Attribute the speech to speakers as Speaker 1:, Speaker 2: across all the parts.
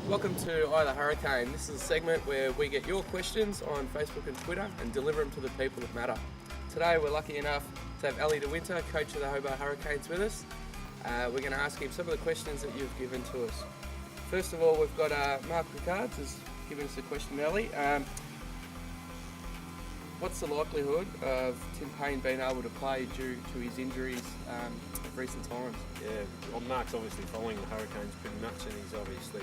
Speaker 1: Welcome to I the Hurricane. This is a segment where we get your questions on Facebook and Twitter and deliver them to the people that matter. Today we're lucky enough to have Ali De Winter, coach of the Hobart Hurricanes, with us. We're going to ask him some of the questions that you've given to us. First of all, we've got Mark Ricards has given us a question, Ali. What's the likelihood of Tim Payne being able to play due to his injuries of recent times?
Speaker 2: Yeah, well, Mark's obviously following the Hurricanes pretty much, and he's obviously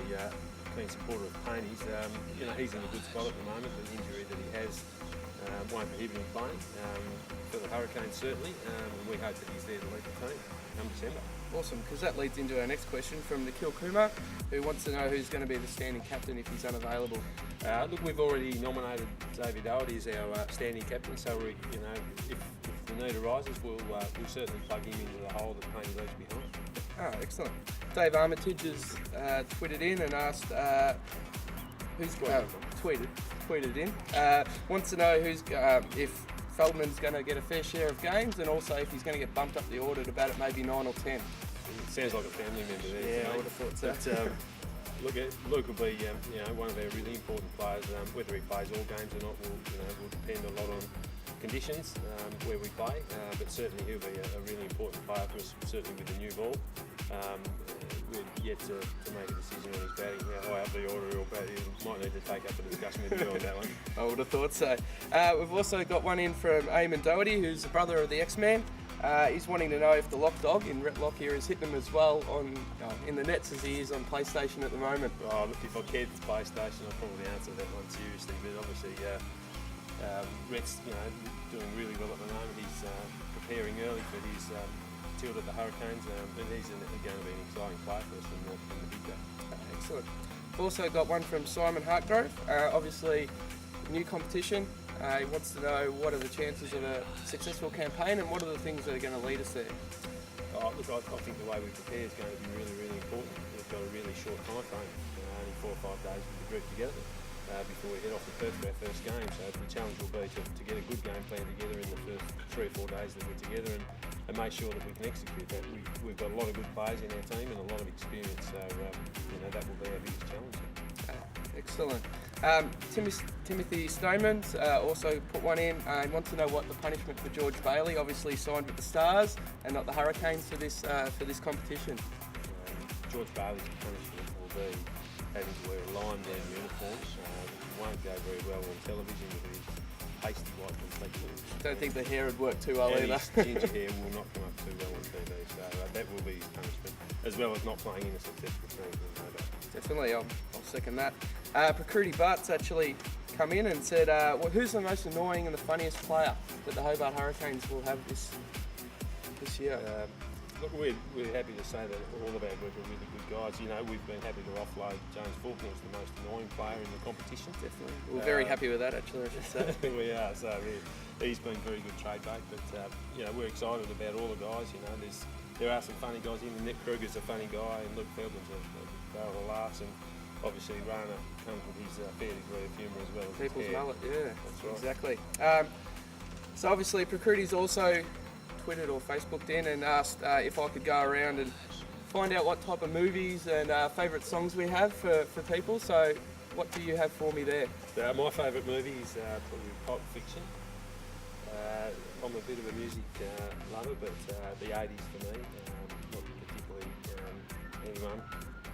Speaker 2: been supporter of Payne. He's in a good spot at the moment. The injury that he has won't prohibit him playing for the Hurricanes certainly, and we hope that he's there to lead the team come December.
Speaker 1: Awesome, because that leads into our next question from Nikhil Kumar, who wants to know who's going to be the standing captain if he's unavailable.
Speaker 2: Look, we've already nominated Xavier Doherty as our standing captain, so if the need arises, we'll certainly plug him into the hole that Payne leaves behind.
Speaker 1: Oh, excellent. Dave Armitage has tweeted in and asked tweeted in. Wants to know if Feldman's going to get a fair share of games, and also if he's going to get bumped up the order to bat at maybe 9 or 10.
Speaker 2: It sounds like a family member there.
Speaker 1: Yeah, I would have thought so.
Speaker 2: But, Luke will be one of our really important players. Whether he plays all games or not will depend a lot on conditions where we play. But certainly he'll be a really important player for us, certainly with the new ball. We're yet to make a decision on his batting, how high up the order he'll bat. He might need to take up a discussion with you on that one.
Speaker 1: I would have thought so. We've also got one in from Eamon Doherty, who's the brother of the X-Man. He's wanting to know if the Lock Dog in Rhett Lock here is hitting him as well in the nets as he is on PlayStation at the moment.
Speaker 2: Oh, look, if I cared for PlayStation, I'd probably answer that one seriously. But obviously, Rhett's doing really well at the moment. He's preparing early for his tilt at the Hurricanes, and he's going to be an exciting player for us in the big day.
Speaker 1: Excellent. We've also got one from Simon Hartgrove. Obviously, new competition. He wants to know what are the chances of a successful campaign and what are the things that are going to lead us there.
Speaker 2: Look, I think the way we prepare is going to be really, really important. We've got a really short time frame, only 4 or 5 days with the group together before we head off to Perth for our first game. So the challenge will be to get a good game plan together in the first 3 or 4 days that we're together and make sure that we can execute that. We've got a lot of good players in our team and a lot of experience, so that will be our biggest challenge.
Speaker 1: Excellent. Timothy Stoneman also put one in and wants to know what the punishment for George Bailey, obviously signed with the Stars and not the Hurricanes for this competition.
Speaker 2: George Bailey's punishment will be having to wear a lime down uniform. It won't go very well on television with his pasty white complexion.
Speaker 1: Don't think the hair would work too well either.
Speaker 2: His ginger hair will not come up too well on TV, so that will be his punishment, as well as not playing in a successful team.
Speaker 1: Definitely, I'll second that. Prakriti Bhatt's actually come in and said, who's the most annoying and the funniest player that the Hobart Hurricanes will have this year?
Speaker 2: Look, we're happy to say that all of our group are really good guys. We've been happy to offload James Faulkner as the most annoying player in the competition.
Speaker 1: Definitely. We're very happy with that, actually, I should say.
Speaker 2: We are, so he's been very good trade bait, but we're excited about all the guys. There are some funny guys in. Nick Kruger's a funny guy, and Luke Feldman's a barrel of laughs, and obviously Rana comes with his fair degree of humour as well.
Speaker 1: People's mullet, yeah,
Speaker 2: that's right.
Speaker 1: Exactly. So obviously Prakriti's also tweeted or Facebooked in and asked if I could go around and find out what type of movies and favourite songs we have for people. So what do you have for me there?
Speaker 2: My favourite movie is probably Pulp Fiction. I'm a bit of a music lover, but the 80s for me, not particularly anyone,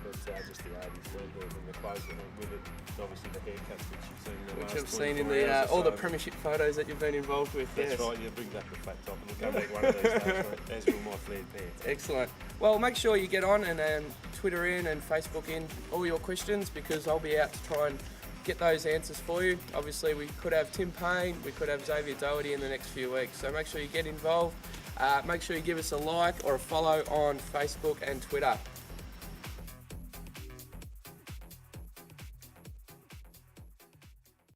Speaker 2: but just the 80s, and the clothes that went with it, and obviously the haircuts which you've seen in the last 24
Speaker 1: I've seen in all the premiership photos that you've been involved with.
Speaker 2: That's right, you bring back the flat top and we'll go back one of these days, mate, as will my flared pants.
Speaker 1: Excellent. Well, make sure you get on and Twitter in and Facebook in all your questions, because I'll be out to try and get those answers for you. Obviously, we could have Tim Payne, we could have Xavier Doherty in the next few weeks, so make sure you get involved. Make sure you give us a like or a follow on Facebook and Twitter.